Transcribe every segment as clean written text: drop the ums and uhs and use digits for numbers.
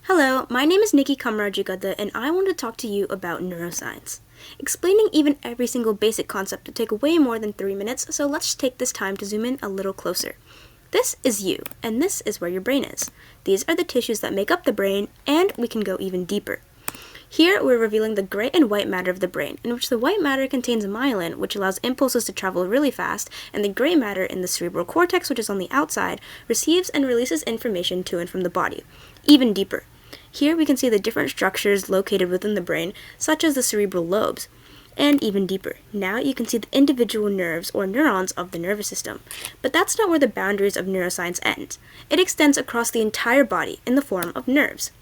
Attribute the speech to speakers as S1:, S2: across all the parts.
S1: Hello, my name is Nikki Kamarajigada, and I want to talk to you about neuroscience. Explaining even every single basic concept would take way more than 3 minutes, so let's take this time to zoom in a little closer. This is you, and this is where your brain is. These are the tissues that make up the brain, and we can go even deeper. Here, we're revealing the gray and white matter of the brain, in which the white matter contains myelin, which allows impulses to travel really fast, and the gray matter in the cerebral cortex, which is on the outside, receives and releases information to and from the body. Even deeper. Here we can see the different structures located within the brain, such as the cerebral lobes. And even deeper. Now you can see the individual nerves or neurons of the nervous system. But that's not where the boundaries of neuroscience end. It extends across the entire body in the form of nerves.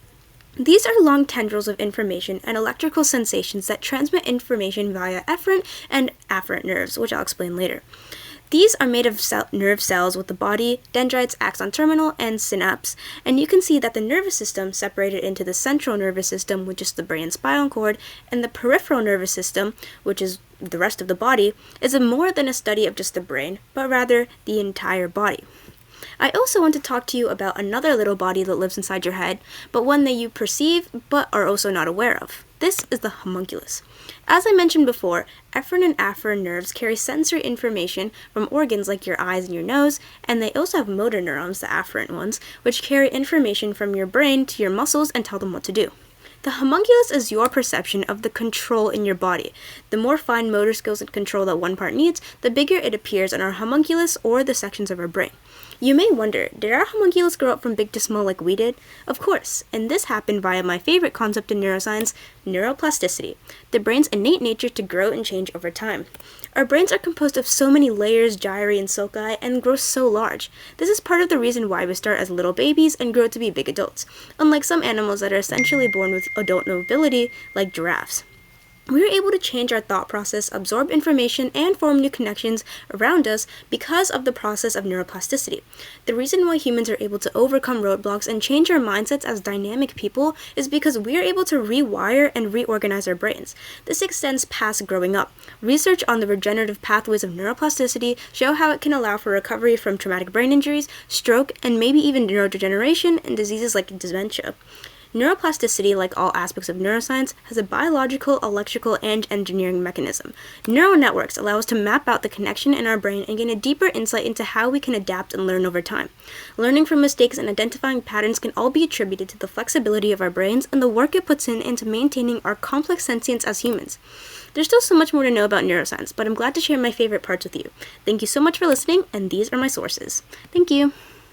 S1: These are long tendrils of information and electrical sensations that transmit information via efferent and afferent nerves, which I'll explain later. These are made of nerve cells with the body, dendrites, axon terminal, and synapse, and you can see that the nervous system separated into the central nervous system, which is the brain and spinal cord, and the peripheral nervous system, which is the rest of the body, is more than a study of just the brain, but rather the entire body. I also want to talk to you about another little body that lives inside your head, but one that you perceive but are also not aware of. This is the homunculus. As I mentioned before, efferent and afferent nerves carry sensory information from organs like your eyes and your nose, and they also have motor neurons, the afferent ones, which carry information from your brain to your muscles and tell them what to do. The homunculus is your perception of the control in your body. The more fine motor skills and control that one part needs, the bigger it appears on our homunculus or the sections of our brain. You may wonder, did our homunculus grow up from big to small like we did? Of course, and this happened via my favorite concept in neuroscience, neuroplasticity, the brain's innate nature to grow and change over time. Our brains are composed of so many layers, gyri, and sulci, and grow so large. This is part of the reason why we start as little babies and grow to be big adults, unlike some animals that are essentially born with adult mobility, like giraffes. We are able to change our thought process, absorb information, and form new connections around us because of the process of neuroplasticity. The reason why humans are able to overcome roadblocks and change our mindsets as dynamic people is because we are able to rewire and reorganize our brains. This extends past growing up. Research on the regenerative pathways of neuroplasticity show how it can allow for recovery from traumatic brain injuries, stroke, and maybe even neurodegeneration and diseases like dementia. Neuroplasticity, like all aspects of neuroscience, has a biological, electrical, and engineering mechanism. Neural networks allow us to map out the connection in our brain and gain a deeper insight into how we can adapt and learn over time. Learning from mistakes and identifying patterns can all be attributed to the flexibility of our brains and the work it puts into maintaining our complex sentience as humans. There's still so much more to know about neuroscience, but I'm glad to share my favorite parts with you. Thank you so much for listening, and these are my sources. Thank you.